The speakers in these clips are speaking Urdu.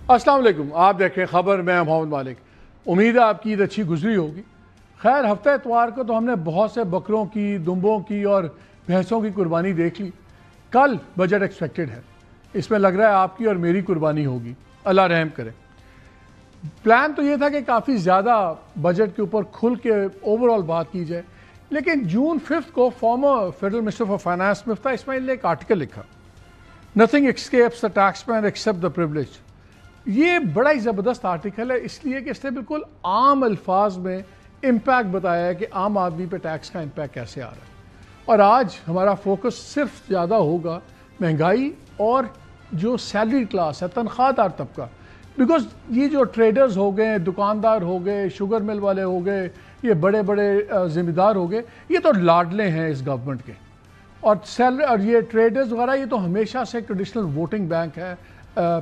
السلام علیکم، آپ دیکھیں خبر، میں محمد مالک۔ امید ہے آپ کی عید اچھی گزری ہوگی۔ خیر، ہفتہ اتوار کو تو ہم نے بہت سے بکروں کی، دمبوں کی اور بھینسوں کی قربانی دیکھ لی۔ کل بجٹ ایکسپیکٹڈ ہے، اس میں لگ رہا ہے آپ کی اور میری قربانی ہوگی، اللہ رحم کرے۔ پلان تو یہ تھا کہ کافی زیادہ بجٹ کے اوپر کھل کے اوور آل بات کی جائے، لیکن جون 5 کو former federal minister for finance Miftah Ismail نے ایک آرٹیکل لکھا، nothing escapes the tax man except the privilege. یہ بڑا ہی زبردست آرٹیکل ہے، اس لیے کہ اس نے بالکل عام الفاظ میں امپیکٹ بتایا ہے کہ عام آدمی پہ ٹیکس کا امپیکٹ کیسے آ رہا ہے۔ اور آج ہمارا فوکس صرف زیادہ ہوگا مہنگائی اور جو سیلری کلاس ہے، تنخواہ دار طبقہ، بیکاز یہ جو ٹریڈرز ہو گئے، دکاندار ہو گئے، شوگر مل والے ہو گئے، یہ بڑے بڑے ذمہ دار ہو گئے، یہ تو لاڈلے ہیں اس گورنمنٹ کے۔ اور یہ ٹریڈرز وغیرہ یہ تو ہمیشہ سے ٹریڈیشنل ووٹنگ بینک ہے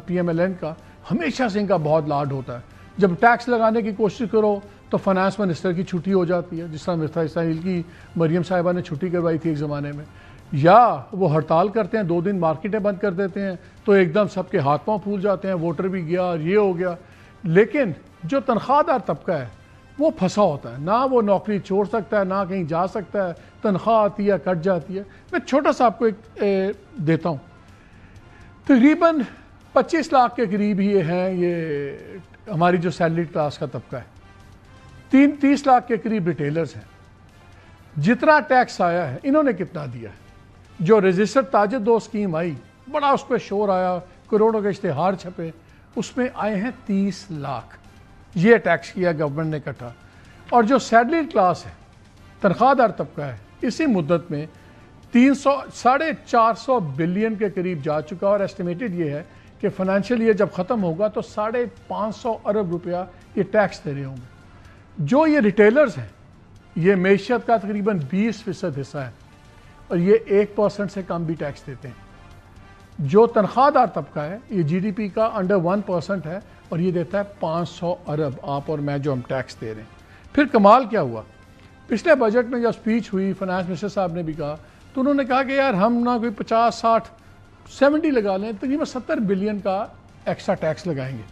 پی ایم ایل این کا، ہمیشہ سے ان کا بہت لاڈ ہوتا ہے۔ جب ٹیکس لگانے کی کوشش کرو تو فائنانس منسٹر کی چھٹی ہو جاتی ہے، جس طرح مفتاح اسماعیل کی مریم صاحبہ نے چھٹی کروائی تھی ایک زمانے میں، یا وہ ہڑتال کرتے ہیں، 2 دن مارکیٹیں بند کر دیتے ہیں تو ایک دم سب کے ہاتھ پاؤں پھول جاتے ہیں، ووٹر بھی گیا اور یہ ہو گیا۔ لیکن جو تنخواہ دار طبقہ ہے وہ پھنسا ہوتا ہے، نہ وہ نوکری چھوڑ سکتا ہے، نہ کہیں جا سکتا ہے، تنخواہ آتی ہے کٹ جاتی ہے۔ میں چھوٹا سا آپ کو ایک دیتا ہوں، تقریباً 25 لاکھ کے قریب یہ ہیں، یہ ہماری جو سیلری کلاس کا طبقہ ہے۔ 30 لاکھ کے قریب ریٹیلرز ہیں۔ جتنا ٹیکس آیا ہے انہوں نے کتنا دیا ہے؟ جو رجسٹرڈ تاجر دو اسکیم آئی، بڑا اس پہ شور آیا، کروڑوں کے اشتہار چھپے، اس میں آئے ہیں 30 لاکھ۔ یہ ٹیکس کیا گورنمنٹ نے اکٹھا۔ اور جو سیلری کلاس ہے، تنخواہ دار طبقہ ہے، اسی مدت میں 450 بلین کے قریب جا چکا، اور ایسٹیمیٹڈ یہ ہے کہ فائنینشیل ایئر جب ختم ہوگا تو 550 ارب روپیہ یہ ٹیکس دے رہے ہوں گے۔ جو یہ ریٹیلرز ہیں، یہ معیشت کا تقریباً 20% حصہ ہے، اور یہ 1% سے کم بھی ٹیکس دیتے ہیں۔ جو تنخواہ دار طبقہ ہے، یہ جی ڈی پی کا انڈر 1% ہے، اور یہ دیتا ہے 500 ارب، آپ اور میں جو ہم ٹیکس دے رہے ہیں۔ پھر کمال کیا ہوا؟ پچھلے بجٹ میں جب سپیچ ہوئی، فائنانس منسٹر صاحب نے بھی کہا، تو انہوں نے کہا کہ یار ہم نہ کوئی 50 60 70 لگا لیں، تقریباً 70 بلین کا ایکسٹرا ٹیکس لگائیں گے،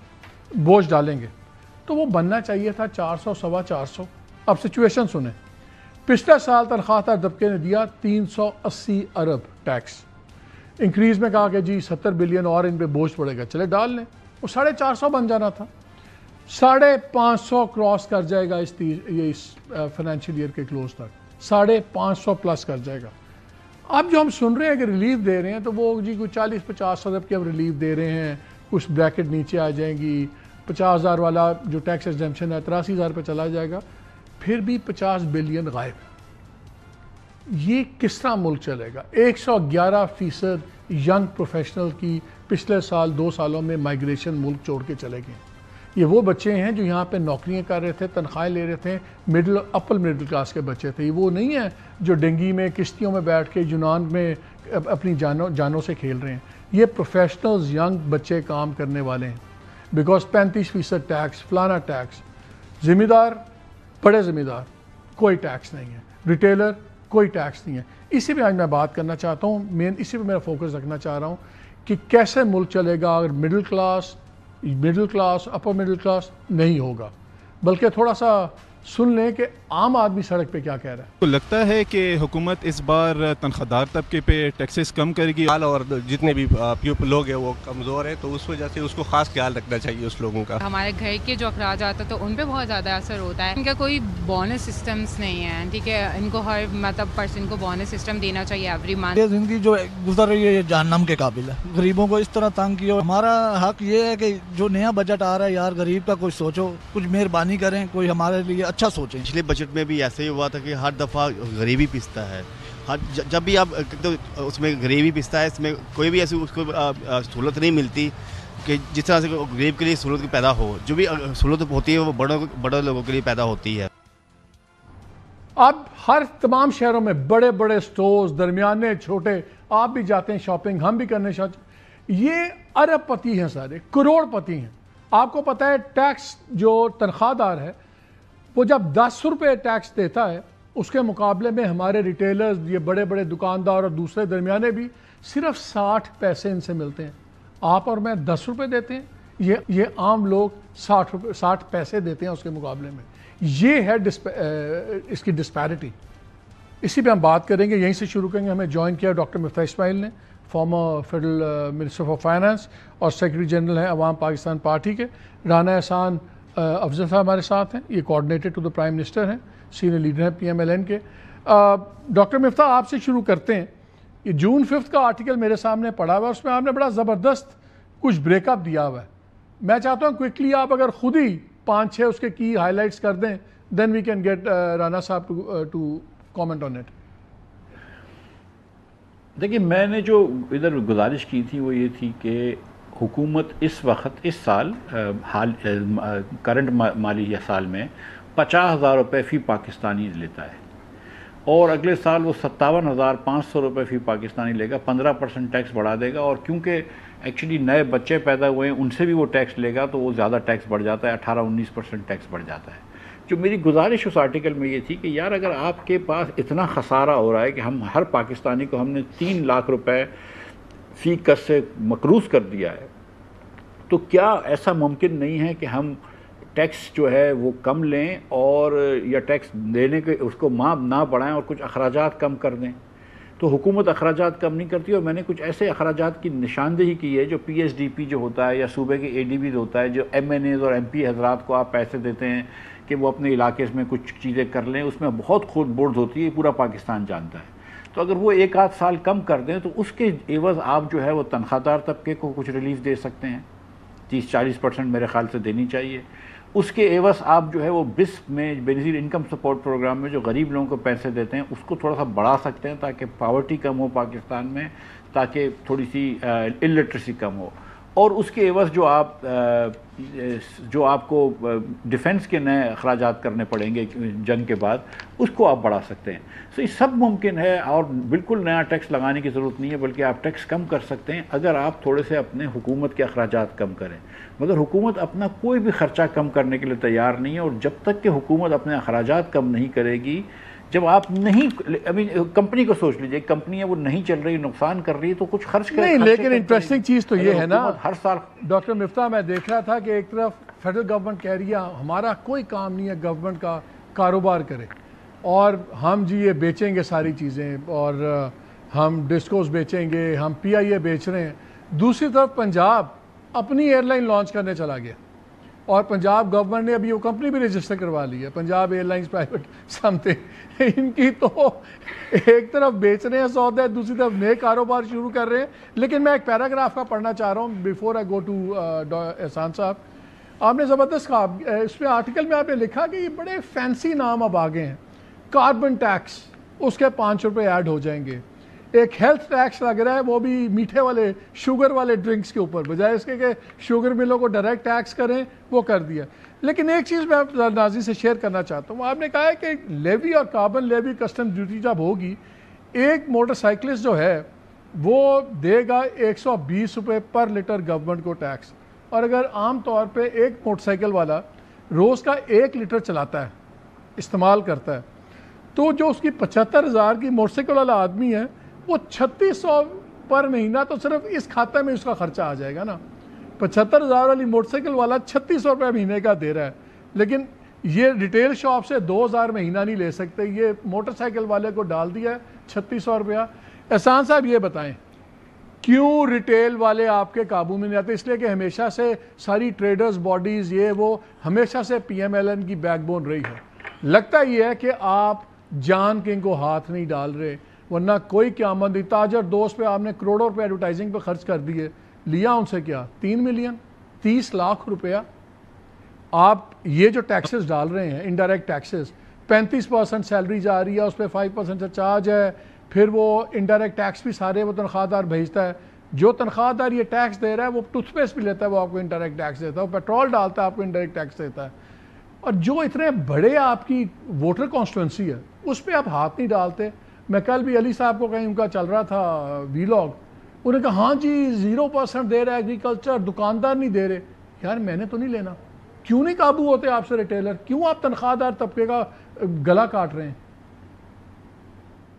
بوجھ ڈالیں گے، تو وہ بننا چاہیے تھا 400 سوا 400۔ اب سچویشن سنیں، پچھلے سال تنخواہ دار طبقے نے دیا 380 ارب ٹیکس، انکریز میں کہا کہ جی 70 بلین اور ان پہ بوجھ پڑے گا، چلے ڈال لیں، وہ 450 بن جانا تھا، 550 کراس کر جائے گا اس فائنینشیل ایئر کے کلوز تک، 550 پلس کر جائے گا۔ اب جو ہم سن رہے ہیں کہ ریلیف دے رہے ہیں، تو وہ جی کوئی 40-50 ارب کی اب ریلیف دے رہے ہیں، کچھ بریکٹ نیچے آ جائیں گی، 50,000 والا جو ٹیکس ایگزمپشن ہے 83,000 پہ چلا جائے گا، پھر بھی 50 بلین غائب۔ یہ کس طرح ملک چلے گا؟ 111% ینگ پروفیشنل کی پچھلے سال 2 سالوں میں مائیگریشن ملک چھوڑ کے چلے گئے۔ یہ وہ بچے ہیں جو یہاں پہ نوکریاں کر رہے تھے، تنخواہیں لے رہے تھے، اپر مڈل کلاس کے بچے تھے۔ یہ وہ نہیں ہیں جو ڈنگی میں، کشتیوں میں بیٹھ کے یونان میں اپنی جانوں سے کھیل رہے ہیں۔ یہ پروفیشنلز، ینگ بچے کام کرنے والے ہیں، بیکاز 35% ٹیکس، فلانا ٹیکس، ذمہ دار، بڑے ذمہ دار، کوئی ٹیکس نہیں ہے، ریٹیلر کوئی ٹیکس نہیں ہے۔ اسی پہ آج میں بات کرنا چاہتا ہوں، اسی پہ میرا فوکس رکھنا چاہ رہا ہوں کہ کیسے ملک چلے گا اگر middle class, upper middle class نہیں ہوگا۔ بلکہ تھوڑا سا سن لیں کہ عام آدمی سڑک پہ کیا کہہ رہا ہے۔ تو لگتا ہے کہ حکومت اس بار تنخواہ دار طبقے پہ ٹیکسز کم کرے گی، اور جتنے بھی لوگ ہیں وہ کمزور ہیں، تو اس وجہ سے اس کو خاص خیال رکھنا چاہیے اس لوگوں کا۔ ہمارے گھر کے جو اخراجات ہیں تو ان پہ بہت زیادہ اثر ہوتا ہے۔ ان کا کوئی بونس سسٹمز نہیں ہے، ٹھیک ہے، ان کو ہر پرسن کو بونس سسٹم دینا چاہیے ایوری منتھ۔ یہ زندگی جو گزر رہی ہے یہ جہنم کے قابل ہے، غریبوں کو اس طرح تنگ کیا۔ ہمارا حق یہ ہے کہ جو نیا بجٹ آ رہا ہے یار غریب کا کچھ سوچو، کچھ مہربانی کریں، کوئی ہمارے لیے اچھا سوچیں۔ پچھلے بجٹ میں بھی ایسے ہی ہوا تھا کہ ہر دفعہ غریبی پستا ہے، جب بھی آپ اس میں غریبی پستا ہے، اس میں کوئی بھی ایسی اس کو سہولت نہیں ملتی کہ جس طرح سے غریب کے لیے سہولت پیدا ہو۔ جو بھی سہولت ہوتی ہے وہ بڑے لوگوں کے لیے پیدا ہوتی ہے۔ اب ہر تمام شہروں میں بڑے بڑے سٹورز، درمیانے، چھوٹے، آپ بھی جاتے ہیں شاپنگ، ہم بھی کرنے چاہتے، یہ ارب پتی ہیں، سارے کروڑ پتی ہیں۔ آپ کو پتہ ہے ٹیکس جو تنخواہ دار ہے وہ جب 10 روپے ٹیکس دیتا ہے، اس کے مقابلے میں ہمارے ریٹیلرز، یہ بڑے بڑے دکاندار اور دوسرے درمیانے بھی صرف 60 پیسے ان سے ملتے ہیں۔ آپ اور میں 10 روپے دیتے ہیں، یہ عام لوگ 60 پیسے دیتے ہیں اس کے مقابلے میں. یہ ہے اس کی ڈسپیرٹی. اسی پہ ہم بات کریں گے, یہیں سے شروع کریں گے. ہمیں جوائن کیا ڈاکٹر مفتاح اسماعیل نے, former federal minister for finance اور سیکرٹری جنرل ہیں عوام پاکستان پارٹی کے. رانا احسان افضل صاحب ہمارے ساتھ ہیں, یہ coordinator to the prime minister ہیں, سینئر لیڈر ہیں PMLN کے. ڈاکٹر مفتاح آپ سے شروع کرتے ہیں. یہ جون 5 کا آرٹیکل میرے سامنے پڑا ہوا ہے, اس میں آپ نے بڑا زبردست کچھ بریک اپ دیا ہوا ہے. میں چاہتا ہوں کوئکلی آپ اگر خود ہی 5-6 اس کے کی ہائی لائٹس کر دیں, دین وی کین گیٹ رانا صاحب ٹو کامنٹ آن اٹ. دیکھیے, میں نے جو ادھر گزارش کی تھی وہ یہ تھی کہ حکومت اس وقت اس سال کرنٹ مالی سال میں 50,000 روپے فی پاکستانی لیتا ہے, اور اگلے سال وہ 57,500 روپے فی پاکستانی لے گا. 15% ٹیکس بڑھا دے گا, اور کیونکہ ایکچولی نئے بچے پیدا ہوئے ہیں ان سے بھی وہ ٹیکس لے گا تو وہ زیادہ ٹیکس بڑھ جاتا ہے, 18-19% ٹیکس بڑھ جاتا ہے. جو میری گزارش اس آرٹیکل میں یہ تھی کہ یار اگر آپ کے پاس اتنا خسارہ ہو رہا ہے کہ ہم ہر پاکستانی کو ہم نے 3 لاکھ روپے فی کس سے مقروض کر دیا ہے, تو کیا ایسا ممکن نہیں ہے کہ ہم ٹیکس جو ہے وہ کم لیں, اور یا ٹیکس دینے کے اس کو نہ بڑھائیں اور کچھ اخراجات کم کر دیں. تو حکومت اخراجات کم نہیں کرتی, اور میں نے کچھ ایسے اخراجات کی نشاندہی کی ہے جو PSDP جو ہوتا ہے یا صوبے کے ADBs ہوتا ہے, جو MNAs اور MP حضرات کو آپ پیسے دیتے ہیں کہ وہ اپنے علاقے میں کچھ چیزیں کر لیں, اس میں بہت خود بورڈز ہوتی ہے, پورا پاکستان جانتا ہے. تو اگر وہ 1-8 سال کم کر دیں تو اس کے عوض آپ جو ہے وہ تنخواہ دار طبقے کو کچھ ریلیف دے سکتے ہیں. 30-40% میرے خیال سے دینی چاہیے. اس کے عوض آپ جو ہے وہ BISP میں بینیفیشری انکم سپورٹ پروگرام میں جو غریب لوگوں کو پیسے دیتے ہیں اس کو تھوڑا سا بڑھا سکتے ہیں تاکہ پاورٹی کم ہو پاکستان میں, تاکہ تھوڑی سی الٹریسی کم ہو. اور اس کے عوض جو آپ کو ڈیفنس کے نئے اخراجات کرنے پڑیں گے جنگ کے بعد, اس کو آپ بڑھا سکتے ہیں. تو یہ سب ممکن ہے, اور بالکل نیا ٹیکس لگانے کی ضرورت نہیں ہے, بلکہ آپ ٹیکس کم کر سکتے ہیں اگر آپ تھوڑے سے اپنے حکومت کے اخراجات کم کریں. مگر حکومت اپنا کوئی بھی خرچہ کم کرنے کے لیے تیار نہیں ہے, اور جب تک کہ حکومت اپنے اخراجات کم نہیں کرے گی, جب آپ نہیں کمپنی کو سوچ لیجئے, کمپنی ہے وہ نہیں چل رہی, نقصان کر رہی ہے, تو کچھ خرچ کرے نہیں. لیکن انٹرسٹنگ چیز تو یہ ہے نا ہر سال. ڈاکٹر مفتاح, میں دیکھ رہا تھا کہ ایک طرف فیڈرل گورنمنٹ کہہ رہی ہے ہمارا کوئی کام نہیں ہے گورنمنٹ کا کاروبار کرے, اور ہم جی یہ بیچیں گے ساری چیزیں, اور ہم ڈسکوز بیچیں گے, ہم PIA بیچ رہے ہیں. دوسری طرف پنجاب اپنی ایئر لائن لانچ کرنے چلا گیا, اور پنجاب گورنمنٹ نے ابھی وہ کمپنی بھی رجسٹر کروا لی ہے, Punjab airlines private something. ان کی تو ایک طرف بیچ رہے ہیں سودا, دوسری طرف نئے کاروبار شروع کر رہے ہیں. لیکن میں ایک پیراگراف کا پڑھنا چاہ رہا ہوں بیفور آئی گو ٹو احسان صاحب. آپ نے زبردست کہا, اس میں آرٹیکل میں آپ نے لکھا کہ یہ بڑے فینسی نام اب آگے ہیں. کاربن ٹیکس, اس کے 5 روپے ایڈ ہو جائیں گے. ایک ہیلتھ ٹیکس لگ رہا ہے, وہ بھی میٹھے والے شوگر والے ڈرنکس کے اوپر, بجائے اس کے کہ شوگر ملوں کو ڈائریکٹ ٹیکس کریں, وہ کر دیا. لیکن ایک چیز میں آپ ناظرین سے شیئر کرنا چاہتا ہوں. آپ نے کہا ہے کہ لیوی اور کاربن لیوی کسٹم ڈیوٹی جب ہوگی, ایک موٹر سائیکلسٹ جو ہے وہ دے گا 120 روپے پر لیٹر گورنمنٹ کو ٹیکس. اور اگر عام طور پہ ایک موٹر سائیکل والا روز کا 1 لیٹر چلاتا ہے, استعمال کرتا ہے, تو جو اس کی 75,000 کی موٹر سائیکل والا آدمی ہے وہ 3600 پر مہینہ تو صرف اس کھاتے میں اس کا خرچہ آ جائے گا نا. 75,000 والی موٹر سائیکل والا 3600 روپے مہینے کا دے رہا ہے, لیکن یہ ریٹیل شاپ سے 2000 مہینہ نہیں لے سکتے. یہ موٹر سائیکل والے کو ڈال دیا ہے 3600 روپیہ. احسان صاحب یہ بتائیں کیوں ریٹیل والے آپ کے قابو میں نہیں آتے؟ اس لیے کہ ہمیشہ سے ساری ٹریڈرز باڈیز یہ وہ ہمیشہ سے PMLN کی بیک بون رہی ہے. لگتا یہ ہے کہ آپ جان کے ان کو ہاتھ نہیں ڈال رہے, ورنہ کوئی قیامت نہیں. تاجر دوست پہ آپ نے کروڑوں روپے ایڈورٹائزنگ پہ خرچ کر دیے, لیا ان سے کیا 3 ملین 30 لاکھ روپیہ. آپ یہ جو ٹیکسز ڈال رہے ہیں انڈائریکٹ ٹیکسز, 35% سیلری جا رہی ہے, اس پہ 5% سے چارج ہے, پھر وہ انڈائریکٹ ٹیکس بھی سارے وہ تنخواہ دار بھیجتا ہے. جو تنخواہ دار یہ ٹیکس دے رہا ہے وہ ٹوتھ پیسٹ بھی لیتا ہے, وہ آپ کو انڈائریکٹ ٹیکس دیتا ہے, وہ پیٹرول ڈالتا ہے آپ کو انڈائریکٹ ٹیکس دیتا ہے. اور جو اتنے بڑے آپ کی ووٹر کانسٹیٹوئنسی ہے اس پہ آپ ہاتھ نہیں ڈالتے. میں کل بھی علی صاحب کو کہیں ان کا چل رہا تھا ویلاگ, انہوں نے کہا ہاں جی 0% دے رہا ہے ایگریکلچر, دکاندار نہیں دے رہے. یار میں نے تو نہیں لینا. کیوں نہیں قابو ہوتے آپ سے ریٹیلر؟ کیوں آپ تنخواہ دار طبقے کا گلا کاٹ رہے ہیں؟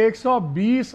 120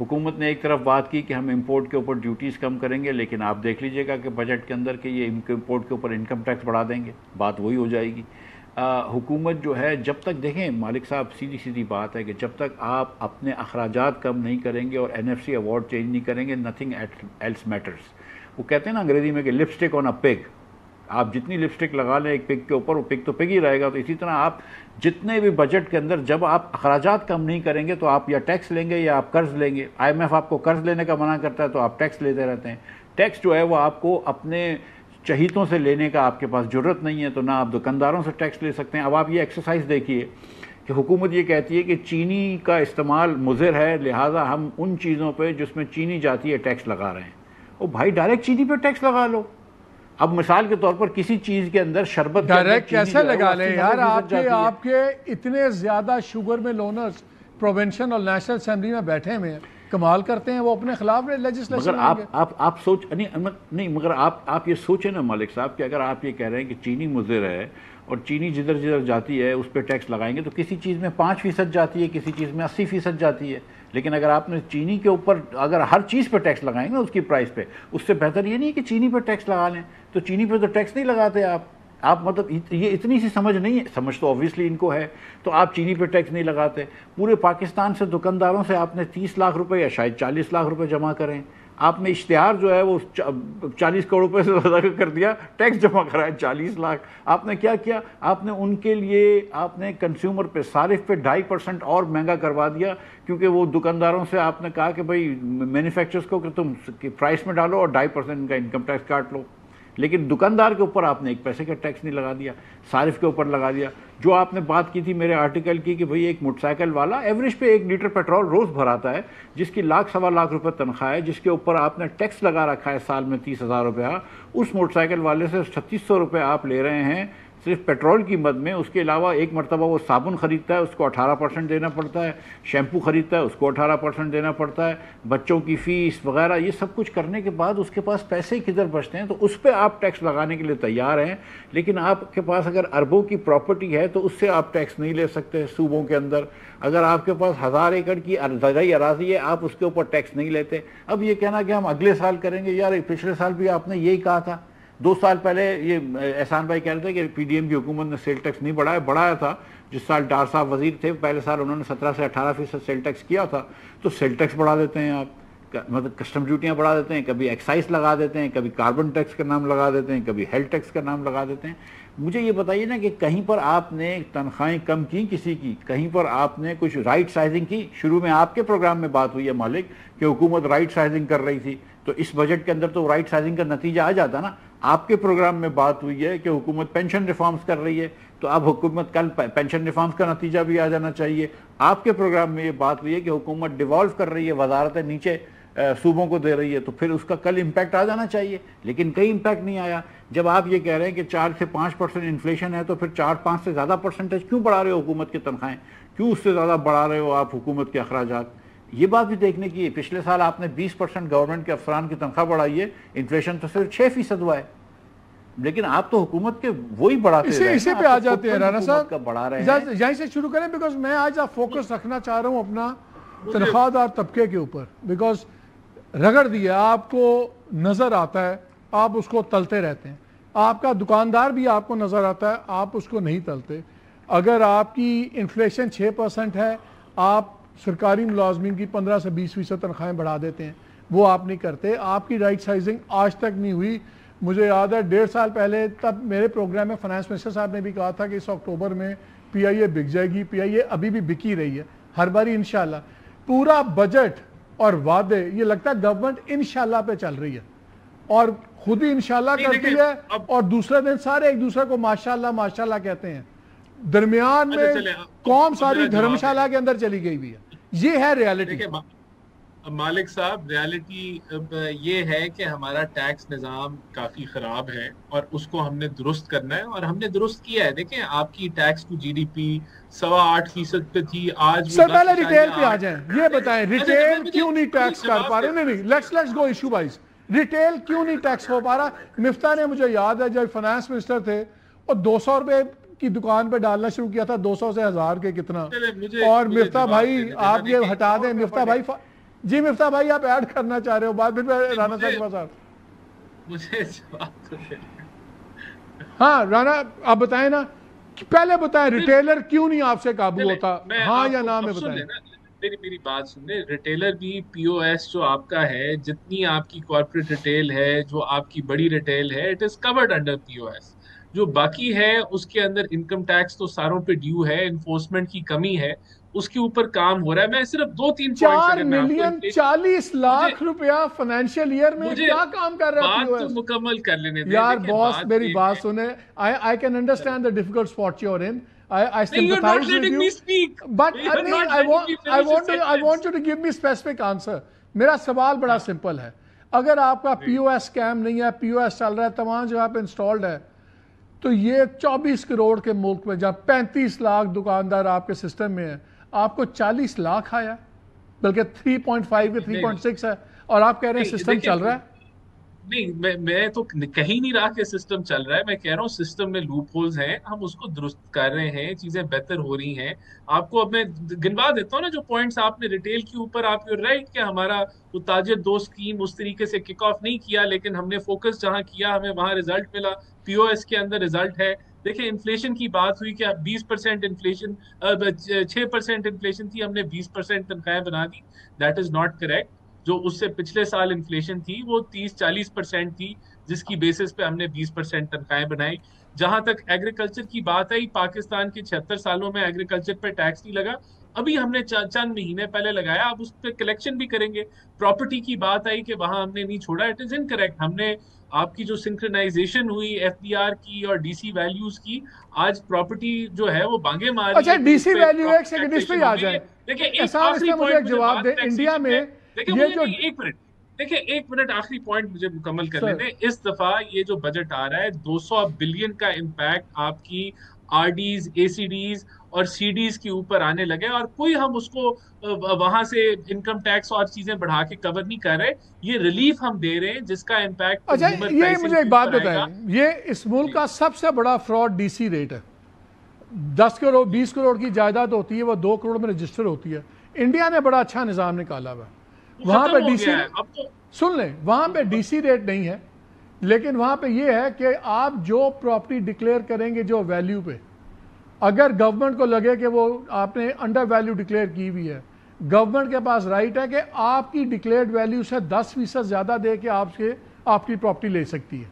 حکومت نے ایک طرف بات کی کہ ہم امپورٹ کے اوپر ڈیوٹیز کم کریں گے، لیکن آپ دیکھ لیجئے گا کہ بجٹ کے اندر کہ یہ امپورٹ کے اوپر انکم ٹیکس بڑھا دیں گے، بات وہی ہو جائے گی۔ حکومت جو ہے جب تک، دیکھیں مالک صاحب سیدھی بات ہے کہ جب تک آپ اپنے اخراجات کم نہیں کریں گے اور NFC ایوارڈ چینج نہیں کریں گے، نتھنگ ایلس میٹرز۔ وہ کہتے ہیں نا انگریزی میں کہ لپسٹک آن اے پگ، آپ جتنی لپسٹک لگا لیں ایک پگ کے اوپر، وہ پگ تو پگ ہی رہے گا۔ تو اسی طرح آپ جتنے بھی بجٹ کے اندر جب آپ اخراجات کم نہیں کریں گے تو آپ یا ٹیکس لیں گے یا آپ قرض لیں گے۔ IMF آپ کو قرض لینے کا منع کرتا ہے تو آپ ٹیکس لیتے رہتے ہیں۔ ٹیکس جو ہے وہ آپ کو اپنے چہیتوں سے لینے کا آپ کے پاس جرت نہیں ہے، تو نہ آپ دکانداروں سے ٹیکس لے سکتے ہیں۔ اب آپ یہ ایکسرسائز دیکھیے کہ حکومت یہ کہتی ہے کہ چینی کا استعمال مضر ہے، لہٰذا ہم ان چیزوں پہ جس میں چینی جاتی ہے ٹیکس لگا رہے ہیں۔ او بھائی ڈائریکٹ چینی پہ ٹیکس لگا لو۔ اب مثال کے طور پر کسی چیز کے اندر شربت ڈائریکٹ کیسے لگا لیں یار؟ آپ کے اتنے زیادہ شوگر مل اونرز پروونشن اور نیشنل اسمبلی میں بیٹھے ہوئے ہیں، کمال کرتے ہیں، وہ اپنے خلاف لیجسلیشن مگر آپ سوچ نہیں، مگر آپ یہ سوچیں نا مالک صاحب کہ اگر آپ یہ کہہ رہے ہیں کہ چینی مضر ہے اور چینی جدھر جدھر جاتی ہے اس پہ ٹیکس لگائیں گے، تو کسی چیز میں 5% جاتی ہے، کسی چیز میں 80% جاتی ہے۔ لیکن اگر آپ نے چینی کے اوپر اگر ہر چیز پہ ٹیکس لگائیں گے اس کی پرائس پہ، اس سے بہتر یہ نہیں کہ چینی پہ ٹیکس لگا لیں۔ تو چینی پہ تو ٹیکس نہیں لگاتے آپ مطلب یہ اتنی سی سمجھ نہیں ہے، سمجھ تو اوبویسلی ان کو ہے، تو آپ چینی پہ ٹیکس نہیں لگاتے۔ پورے پاکستان سے دکانداروں سے آپ نے 30 لاکھ روپے یا شاید 40 لاکھ روپے جمع کریں، آپ نے اشتہار جو ہے وہ 40 کروڑ روپے سے زیادہ کر دیا، ٹیکس جمع کرائے 40 لاکھ۔ آپ نے کیا کیا؟ آپ نے ان کے لیے آپ نے کنزیومر پہ صارف پہ 2.5% اور مہنگا کروا دیا، کیونکہ وہ دکانداروں سے آپ نے کہا کہ بھائی مینوفیکچررز کو کہ تم پرائس میں ڈالو اور 2.5% ان کا انکم ٹیکس کاٹ لو۔ لیکن دکاندار کے اوپر آپ نے 1 پیسے کا ٹیکس نہیں لگا دیا، صارف کے اوپر لگا دیا۔ جو آپ نے بات کی تھی میرے آرٹیکل کی کہ بھئی ایک موٹر سائیکل والا ایوریج پہ 1 لیٹر پیٹرول روز بھراتا ہے، جس کی 1 سوا لاکھ روپے تنخواہ ہے، جس کے اوپر آپ نے ٹیکس لگا رکھا ہے سال میں 30,000 روپیہ، اس موٹر سائیکل والے سے 3600 روپے آپ لے رہے ہیں صرف پیٹرول کی مد میں۔ اس کے علاوہ ایک مرتبہ وہ صابن خریدتا ہے، اس کو 18% دینا پڑتا ہے، شیمپو خریدتا ہے، اس کو 18% دینا پڑتا ہے، بچوں کی فیس وغیرہ، یہ سب کچھ کرنے کے بعد اس کے پاس پیسے کدھر بچتے ہیں؟ تو اس پہ آپ ٹیکس لگانے کے لیے تیار ہیں، لیکن آپ کے پاس اگر اربوں کی پراپرٹی ہے تو اس سے آپ ٹیکس نہیں لے سکتے صوبوں کے اندر۔ اگر آپ کے پاس 1000 ایکڑ کی زرعی اراضی ہے، آپ اس کے اوپر ٹیکس نہیں لیتے۔ اب یہ کہنا کہ ہم اگلے سال کریں گے، یار پچھلے سال بھی آپ نے یہی کہا تھا۔ 2 سال پہلے یہ احسان بھائی کہہ رہے تھے کہ PDM کی حکومت نے سیل ٹیکس نہیں بڑھایا تھا۔ جس سال ڈار صاحب وزیر تھے پہلے سال انہوں نے 17 سے 18% سیل ٹیکس کیا تھا، تو سیل ٹیکس بڑھا دیتے ہیں آپ، مطلب کسٹم ڈیوٹیاں بڑھا دیتے ہیں، کبھی ایکسائز لگا دیتے ہیں، کبھی کاربن ٹیکس کا نام لگا دیتے ہیں، کبھی ہیلتھ ٹیکس کا نام لگا دیتے ہیں۔ مجھے یہ بتائیے نا کہ کہیں پر آپ نے تنخواہیں کم کی کسی کی، کہیں پر آپ نے کچھ رائٹ سائزنگ کی؟ شروع میں آپ کے پروگرام میں بات ہوئی ہے مالک کہ حکومت رائٹ سائزنگ کر رہی تھی، تو اس بجٹ کے اندر تو رائٹ سائزنگ کا نتیجہ آ جاتا نا۔ آپ کے پروگرام میں بات ہوئی ہے کہ حکومت پینشن ریفارمز کر رہی ہے، تو اب حکومت کل پینشن ریفارمز کا نتیجہ بھی آ جانا چاہیے۔ آپ کے پروگرام میں یہ بات ہوئی ہے کہ حکومت ڈیوالو کر رہی ہے، وزارتیں نیچے صوبوں کو دے رہی ہے، تو پھر اس کا کل امپیکٹ آ جانا چاہیے، لیکن کئی امپیکٹ نہیں آیا۔ جب آپ یہ کہہ رہے ہیں کہ 4 سے 5% انفلیشن ہے، تو پھر 4-5 سے زیادہ پرسنٹیج کیوں بڑھا رہے ہو حکومت کی تنخواہیں؟ کیوں اس سے زیادہ بڑھا رہے ہو آپ حکومت کے اخراجات؟ یہ بات بھی دیکھنے کی ہے۔ پچھلے سال آپ نے 20% گورنمنٹ کے افسران کی تنخواہ بڑھائی ہے، انفلیشن تو صرف 6% ہوا ہے، لیکن آپ تو حکومت کے وہی بڑھاتے رہے ہیں۔ اسی پہ آ جاتے ہیں رانا صاحب، بڑھا رہے ہیں۔ یہیں سے شروع کریں، بیکاز میں آج فوکس رکھنا چاہ رہا ہوں اپنا تنخواہ دار طبقے کے اوپر، بیکاز رگڑ دیا آپ کو نظر آتا ہے، آپ اس کو تلتے رہتے ہیں، آپ کا دکاندار بھی آپ کو نظر آتا ہے، آپ اس کو نہیں تلتے۔ اگر آپ کی انفلیشن 6% ہے، آپ سرکاری ملازمین کی 15 سے 20% تنخواہیں بڑھا دیتے ہیں، وہ آپ نہیں کرتے۔ آپ کی رائٹ سائزنگ آج تک نہیں ہوئی۔ مجھے یاد ہے 1.5 سال پہلے تب میرے پروگرام میں فائنانس منسٹر صاحب نے بھی کہا تھا کہ اس اکتوبر میں PIA بک جائے گی۔ PIA ابھی بھی بکی رہی ہے ہر باری انشاءاللہ۔ پورا بجٹ اور وعدے یہ لگتا ہے گورنمنٹ انشاءاللہ پہ چل رہی ہے، اور خود ہی انشاءاللہ کرتی ہے، اور دوسرے دن سارے ایک دوسرے کو ماشاءاللہ ماشاءاللہ کہتے ہیں۔ درمیان میں قوم ساری دھرمشالہ کے اندر چلی گئی بھی ہے۔ یہ ہے ریالٹی۔ مالک صاحب، ریالٹی یہ ہے کہ ہمارا ٹیکس نظام کافی خراب ہے اور اس کو ہم نے درست کرنا ہے، اور ہم نے درست کیا ہے۔ دیکھیں آپ کی ٹیکس ٹو GDP 8.25% پہ تھی، آج سر پہلے ریٹیل پہ آ جائیں، یہ بتائیں ریٹیل کیوں نہیں ٹیکس کر پا رہے؟ نہیں let's go issue wise. Retail کیوں نہیں ٹیکس ہو پا رہا؟ مفتاح نے، مجھے یاد ہے جب فائنانس منسٹر تھے، اور 200 روپے کی دکان پہ ڈالنا شروع کیا تھا، 200 سے 1000 کے کتنا، اور مفتاح بھائی آپ یہ ہٹا دیں، مفتاح بھائی جی مفتاح بھائی آپ ایڈ کرنا چاہ رہے ہو بات، پھر رانا صاحب کے پاس آ مجھے جواب تو دے۔ ہاں رانا آپ بتائیں نا، پہلے بتائیں ریٹیلر کیوں نہیں آپ سے قابو ہوتا، ہاں یا نہ میں بتائیں۔ میری بات سننے، ریٹیلر بھی پی او ایس جو آپ کا ہے، جتنی آپ کی کارپوریٹ ریٹیل ہے، جو آپ کی بڑی ریٹیل ہے، it is covered under P O S. جو باقی ہے اس کے اندر انکم ٹیکس تو ساروں پہ ڈیو ہے، انفورسمنٹ کی کمی ہے، اس کے اوپر کام ہو رہا ہے۔ میں صرف 2-3 پوائنٹس 4 ملین 40 لاکھ روپیہ فائنینشیل ایئر میں کیا کام کر رہا ہے بات تو مکمل کر لینے دیں یار باس، میری بات سنیں، I can understand the difficult spot you're in. I sympathize with you. But I want you to give me specific answer. میرا سوال بڑا سمپل ہے، اگر آپ کا پی او ایس اسکیم نہیں ہے، پی او ایس چل رہا ہے، تمام جگہ پہ انسٹالڈ ہے، تو یہ 24 کروڑ کے ملک میں جہاں 35 لاکھ دکاندار آپ کے سسٹم میں ہیں، آپ کو 40 لاکھ آیا، بلکہ 3.5 کے 3.6 ہے، اور آپ کہہ رہے ہیں سسٹم چل رہا ہے؟ نہیں، میں تو کہیں نہیں رہا کہ سسٹم چل رہا ہے، میں کہہ رہا ہوں سسٹم میں لوپ ہولز ہیں، ہم اس کو درست کر رہے ہیں، چیزیں بہتر ہو رہی ہیں۔ آپ کو اب میں گنوا دیتا ہوں نا جو پوائنٹس آپ نے ریٹیل کے اوپر، آپ یو رائٹ کہ ہمارا وہ تاجر دو اسکیم اس طریقے سے کک آف نہیں کیا، لیکن ہم نے فوکس جہاں کیا ہمیں وہاں ریزلٹ ملا، پی او ایس کے اندر ریزلٹ ہے۔ دیکھیں انفلیشن کی بات ہوئی کہ 20% انفلیشن، 6% انفلیشن تھی، ہم نے 20% تنخواہیں بنا دی، دیٹ از ناٹ کریکٹ۔ جو اس سے پچھلے سال انفلیشن تھی وہ 30-40% تھی، جس کی بیسس پہ ہم نے 20% تنخواہیں بنائی۔ جہاں تک ایگریکلچر کی بات آئی، پاکستان کے 76 سالوں میں ایگریکلچر پہ ٹیکس نہیں لگا، ابھی ہم نے چند مہینے پہلے لگایا، اب اس پہ کلیکشن بھی کریں گے۔ پراپرٹی کی بات آئی کہ وہاں ہم نے نہیں چھوڑا، اٹ از انکریکٹ۔ ہم نے آپ کی جو سنکرنائزیشن ہوئی ایف بی آر کی اور ڈی سی ویلیوز کی، آج پراپرٹی جو ہے وہ بانگے مار رہی ہے۔ اچھا ڈی سی ویلیو ایک سیکنڈ اس پہ آ جائیں، مجھے ایک جواب دیں، انڈیا میں دیکھیں ایک منٹ آخری پوائنٹ مجھے مکمل کر لیتے ہیں۔ اس دفعہ یہ جو بجٹ آ رہا ہے 200 بلین کا امپیکٹ آپ کی R Ds, A C Ds اور سی ڈیز کے اوپر آنے لگے، اور کوئی ہم اس کو وہاں سے انکم ٹیکس اور چیزیں بڑھا کے کور نہیں کر رہے، یہ ریلیف ہم دے رہے ہیں جس کا امپیکٹ۔ اچھا یہ مجھے ایک بات بتائیں، یہ اس ملک کا سب سے بڑا فراڈ ڈی سی ریٹ ہے، 10 کروڑ 20 کروڑ کی جائیداد ہوتی ہے، وہ 2 کروڑ میں رجسٹر ہوتی ہے۔ انڈیا نے بڑا اچھا نظام نکالا ہوا ہے، وہاں پہ ڈی سی، سن لیں وہاں پہ ڈی سی ریٹ نہیں ہے، لیکن وہاں پہ یہ ہے کہ آپ جو پراپرٹی ڈکلیئر کریں گے جو ویلیو پہ، اگر گورنمنٹ کو لگے کہ وہ آپ نے انڈر ویلیو ڈکلیئر کی ہوئی ہے، گورنمنٹ کے پاس رائٹ ہے کہ آپ کی ڈکلیئرڈ ویلیو سے 10% زیادہ دے کے آپ کی پراپرٹی لے سکتی ہے۔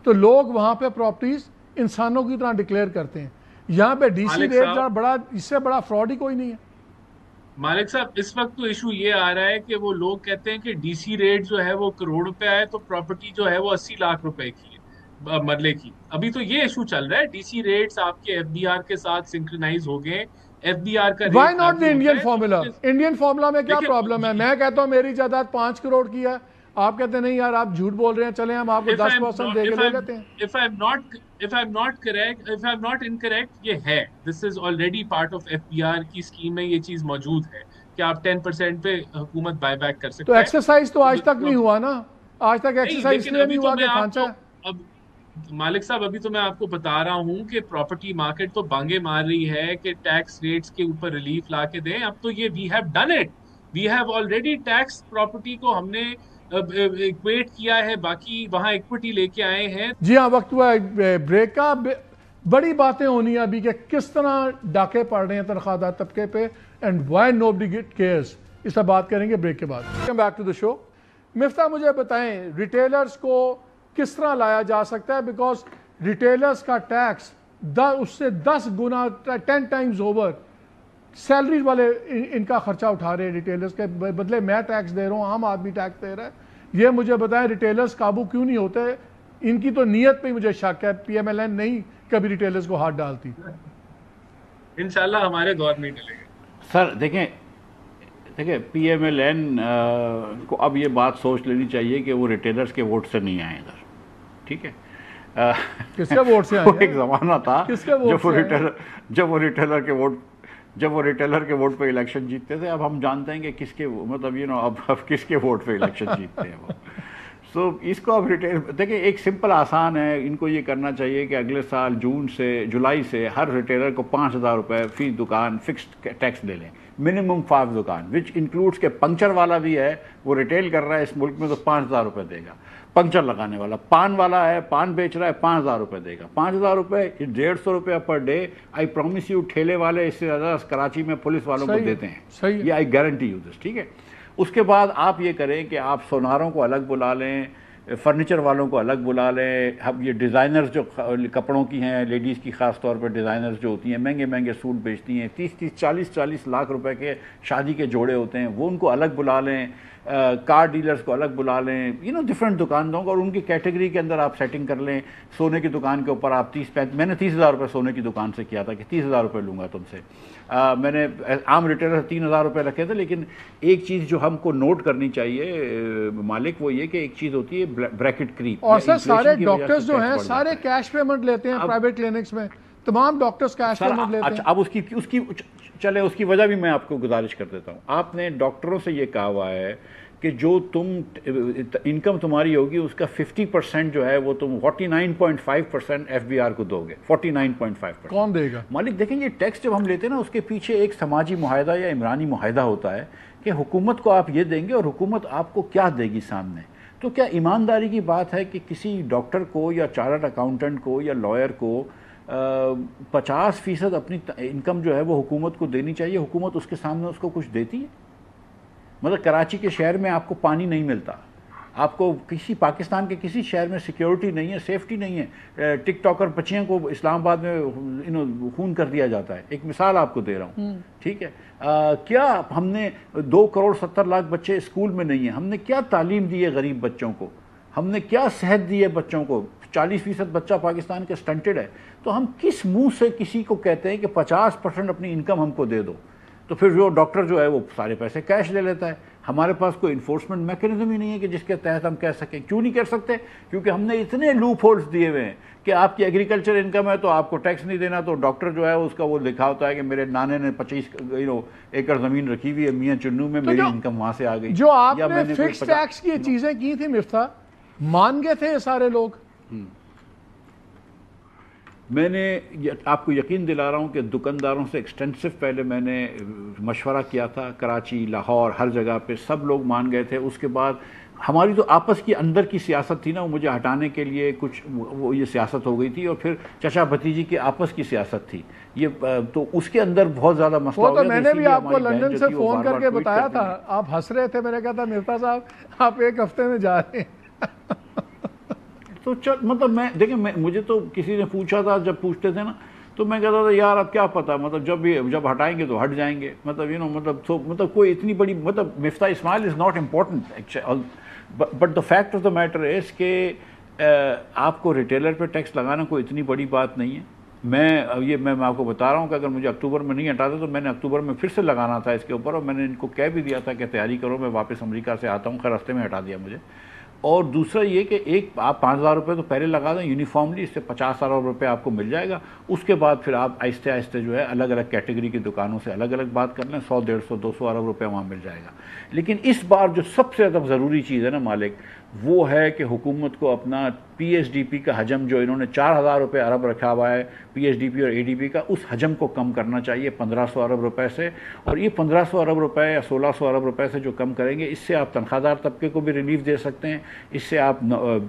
تو لوگ وہاں پہ پراپرٹیز انسانوں کی طرح ڈکلیئر کرتے ہیں، یہاں پہ ڈی سی ریٹ بڑا، اس سے بڑا فراڈ ہی کوئی نہیں ہے۔ مالک صاحب اس وقت تو ایشو یہ آ رہا ہے کہ وہ لوگ کہتے ہیں کہ ڈی سی ریٹ جو ہے وہ کروڑ روپے آئے تو پراپرٹی جو ہے وہ 80 لاکھ روپے کی ہے مرلے کی۔ ابھی تو یہ ایشو چل رہا ہے، ڈی سی ریٹس آپ کے ایف بی آر کے ساتھ سنکرنائز ہو گئے، ایف بی آر کا why not the Indian formula? Indian formula میں کیا پرابلم ہے؟ میں کہتا ہوں میری جائیداد 5 کروڑ کی ہے، آپ کہتے ہیں نہیں یار آپ جھوٹ بول رہے ہیں، چلیں ہم آپ کو 10% دے کے لے لیتے ہیں۔ If I'm not incorrect, یہ ہے، this is already part of FBR کی اسکیم میں یہ چیز موجود ہے کہ آپ 10% پہ حکومت بائی بیک کر سکتے ہیں۔ تو ایکسرسائز تو آج تک نہیں ہوا نا، آج تک ایکسرسائز اس لیے نہیں ہوا کہ کھانچہ ہے۔ اب مالک صاحب ابھی تو میں آپ کو بتا رہا ہوں کہ پراپرٹی مارکیٹ تو بانگے مار رہی ہے کہ ٹیکس ریٹس کے اوپر ریلیف لا کے دیں۔ اب تو یہ we have done it, we have already tax property کو ہم نے ایکویٹ کیا ہے، باقی وہاں ایکوٹی لے کے آئے ہیں۔ جی ہاں وقت ہوا بریک کا، بڑی باتیں ہونی ہیں ابھی کہ کس طرح ڈاکے پڑ رہے ہیں تنخواہ دار طبقے پہ، اینڈ وائی نوبڈی کیئرز، اس پر بات کریں گے بریک کے بعد۔ ویلکم بیک ٹو دا شو۔ مفتاح مجھے بتائیں ریٹیلرز کو کس طرح لایا جا سکتا ہے، بیکاز ریٹیلرز کا ٹیکس اس سے 10 گنا 10 ٹائمز اوور سیلریز والے ان کا خرچہ اٹھا رہے ہیں، ریٹیلرز کے بدلے میں ٹیکس دے رہا ہوں، عام آدمی ٹیکس دے رہا ہے۔ یہ مجھے بتائیں ریٹیلرز قابو کیوں نہیں ہوتے؟ ان کی تو نیت پہ مجھے شک ہے، پی ایم ایل این نہیں کبھی ریٹیلرز کو ہاتھ ڈالتی۔ انشاءاللہ ہمارے دور نہیں ڈلے گا سر۔ دیکھیں پی ایم ایل این کو اب یہ بات سوچ لینی چاہیے کہ وہ ریٹیلرز کے ووٹ سے نہیں آئے ادھر، ٹھیک ہے؟ کس کے ووٹ سے آئے؟ ایک زمانہ تھا جب وہ ریٹیلر کے ووٹ پہ الیکشن جیتتے تھے، اب ہم جانتے ہیں کہ کس کے، مطلب اب کس کے ووٹ پہ الیکشن جیتتے ہیں وہ۔ سو اس کو اب ریٹیل دیکھیں ایک سمپل آسان ہے، ان کو یہ کرنا چاہیے کہ اگلے سال جولائی سے ہر ریٹیلر کو 5,000 روپے فی دکان فکسڈ ٹیکس دے لیں، منیمم 5 دکان، وچ انکلوڈس کہ پنکچر والا بھی ہے وہ ریٹیل کر رہا ہے اس ملک میں تو 5,000 روپے دے گا، پنکچر لگانے والا، پان والا ہے پان بیچ رہا ہے 5,000 روپے دے گا، 5,000 روپے 150 روپے per day, I promise you ٹھیلے والے اس سے زیادہ کراچی میں پولیس والوں کو دیتے ہیں، یہ آئی گارنٹی یو دس، ٹھیک ہے۔ اس کے بعد آپ یہ کریں کہ آپ سوناروں کو الگ بلا لیں، فرنیچر والوں کو الگ بلا لیں، اب یہ ڈیزائنرز جو کپڑوں کی ہیں لیڈیز کی خاص طور پر ڈیزائنرز جو ہوتی ہیں مہنگے مہنگے سوٹ بیچتی ہیں 30-40 لاکھ روپے کے شادی کے جوڑے ہوتے ہیں، وہ ان کو الگ بلا لیں، کار ڈیلرز کو الگ بلا لیں، ڈفرینٹ دکانداروں کو، اور ان کی کیٹیگری کے اندر آپ سیٹنگ کر لیں۔ سونے کی دکان کے اوپر آپ میں نے 30,000 روپے سونے کی دکان سے کیا تھا کہ 30,000 روپے لوں گا تم سے، میں نے عام ریٹیلر 3,000 روپے رکھے تھے، لیکن ایک چیز جو ہم کو نوٹ کرنی چاہیے مالک وہ یہ کہ ایک چیز ہوتی ہے بریکٹ کریپ، اور سر سارے ڈاکٹرز جو ہیں سارے کیش پیمنٹ لیتے ہیں پرائیویٹ کلینکس میں، تمام ڈاکٹرز کیش پیمنٹ لیتے ہیں۔ اب اس کی وجہ بھی میں آپ کو گزارش کر دیتا ہوں، آپ نے ڈاکٹروں سے یہ کہا ہوا ہے کہ جو تم انکم تمہاری ہوگی اس کا 50% جو ہے وہ تم 49.5% FBR کو دو گے، 49.5%۔ کون دے گا؟ مالک دیکھیں یہ ٹیکس جب ہم لیتے ہیں نا اس کے پیچھے ایک سماجی معاہدہ یا عمرانی معاہدہ ہوتا ہے کہ حکومت کو آپ یہ دیں گے اور حکومت آپ کو کیا دے گی سامنے۔ تو کیا ایمانداری کی بات ہے کہ کسی ڈاکٹر کو یا چارٹرڈ اکاؤنٹنٹ کو یا لائر کو 50% اپنی انکم جو ہے وہ حکومت کو دینی چاہیے؟ حکومت اس کے سامنے اس کو کچھ دیتی ہے؟ مطلب کراچی کے شہر میں آپ کو پانی نہیں ملتا، آپ کو پاکستان کے کسی شہر میں سیکیورٹی نہیں ہے، سیفٹی نہیں ہے، ٹک ٹاکر بچیاں کو اسلام آباد میں خون کر دیا جاتا ہے، ایک مثال آپ کو دے رہا ہوں، ٹھیک ہے۔ کیا ہم نے 2.70 کروڑ بچے اسکول میں نہیں ہیں، ہم نے کیا تعلیم دی ہے غریب بچوں کو، ہم نے کیا صحت دی ہے بچوں کو، 40% بچہ پاکستان کے سٹنٹڈ ہے، تو ہم کس منہ سے کسی کو کہتے ہیں کہ 50% اپنی انکم ہم کو دے دو؟ تو پھر جو ڈاکٹر جو ہے وہ سارے پیسے کیش لے لیتا ہے۔ ہمارے پاس کوئی انفورسمنٹ میکینزم ہی نہیں ہے کہ جس کے تحت ہم کہہ سکیں۔ کیوں نہیں کر سکتے؟ کیونکہ ہم نے اتنے لوپ ہولز دیے ہوئے ہیں کہ آپ کی ایگریکلچر انکم ہے تو آپ کو ٹیکس نہیں دینا، تو ڈاکٹر جو ہے اس کا وہ لکھا ہوتا ہے کہ میرے نانے نے 25 ایکڑ زمین رکھی ہوئی ہے میاں چنو میں، میری انکم وہاں سے آ گئی۔ جو آپ نے فکس ٹیکس کی چیزیں کی تھی مفتاح، مان گئے تھے یہ سارے لوگ؟ میں نے آپ کو یقین دلا رہا ہوں کہ دکانداروں سے ایکسٹینسو پہلے میں نے مشورہ کیا تھا، کراچی، لاہور، ہر جگہ پہ سب لوگ مان گئے تھے۔ اس کے بعد ہماری جو آپس کی اندر کی سیاست تھی نا وہ مجھے ہٹانے کے لیے کچھ وہ یہ سیاست ہو گئی تھی، اور پھر چچا بھتیجی کی آپس کی سیاست تھی یہ، تو اس کے اندر بہت زیادہ مسئلہ ہو گیا۔ میں نے بھی آپ کو لندن سے فون کر کے بتایا تھا، آپ ہنس رہے تھے، میں نے کہا تھا مفتاح صاحب آپ ایک ہفتے میں جا رہے ہیں۔ تو مطلب میں دیکھیں مجھے تو کسی نے پوچھا تھا، جب پوچھتے تھے نا تو میں کہتا تھا یار اب کیا پتہ، مطلب جب ہٹائیں گے تو ہٹ جائیں گے، مطلب کوئی اتنی بڑی Miftah Ismail is not important, but the fact of the matter is کہ آپ کو ریٹیلر پہ ٹیکس لگانا کوئی اتنی بڑی بات نہیں ہے۔ میں آپ کو بتا رہا ہوں کہ اگر مجھے اکتوبر میں نہیں ہٹاتا تو میں نے اکتوبر میں پھر سے لگانا تھا اس کے اوپر، اور میں نے ان کو کہہ بھی دیا تھا کہ تیاری کرو، میں واپس امریکہ سے آتا ہوں، خیر ہفتے میں ہٹا دیا مجھے۔ اور دوسرا یہ کہ آپ 5,000 روپے تو پہلے لگا دیں یونیفارملی، اس سے 50 ارب روپے آپ کو مل جائے گا۔ اس کے بعد پھر آپ آہستہ آہستہ جو ہے الگ الگ کیٹیگری کی دکانوں سے الگ الگ بات کر لیں، 100، 150، 200 ارب روپے وہاں مل جائے گا۔ لیکن اس بار جو سب سے زیادہ ضروری چیز ہے نا مالک، وہ ہے کہ حکومت کو اپنا PSDP کا حجم جو انہوں نے 4,000 روپے ارب رکھا ہوا ہے PSDP اور ADB کا، اس حجم کو کم کرنا چاہیے 1,500 ارب روپے سے، اور یہ 1,500 ارب روپے یا 1,600 ارب روپے سے جو کم کریں گے، اس سے آپ تنخواہ دار طبقے کو بھی ریلیف دے سکتے ہیں، اس سے آپ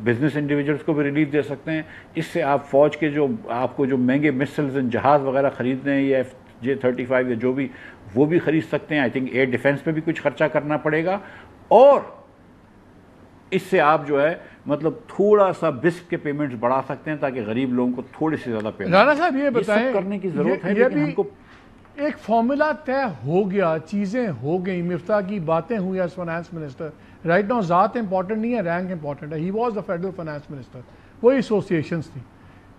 بزنس انڈیویجولز کو بھی ریلیف دے سکتے ہیں، اس سے آپ فوج کے جو آپ کو جو مہنگے مسلز جہاز وغیرہ خریدنے ہیں، یا J-35 یا جو بھی، وہ بھی خرید سکتے ہیں۔ آئی تھنک ایئر ڈیفنس پہ بھی کچھ خرچہ کرنا پڑے گا، اور اس سے آپ جو ہے مطلب تھوڑا سا بسک کے پیمنٹس بڑھا سکتے ہیں تاکہ غریب لوگوں کو تھوڑے سے زیادہ پیمنٹ۔ رانا صاحب یہ بتائیں، کرنے کی ضرورت ہے، یہ لیکن بھی ہم کو ایک فارمولا طے ہو گیا، چیزیں ہو گئیں، مفتاح کی باتیں ہوئی as finance minister. Right now ذات امپورٹنٹ نہیں ہے، رینک امپورٹنٹ ہے۔ He was the federal finance minister, وہی ایسوسیشنز تھی،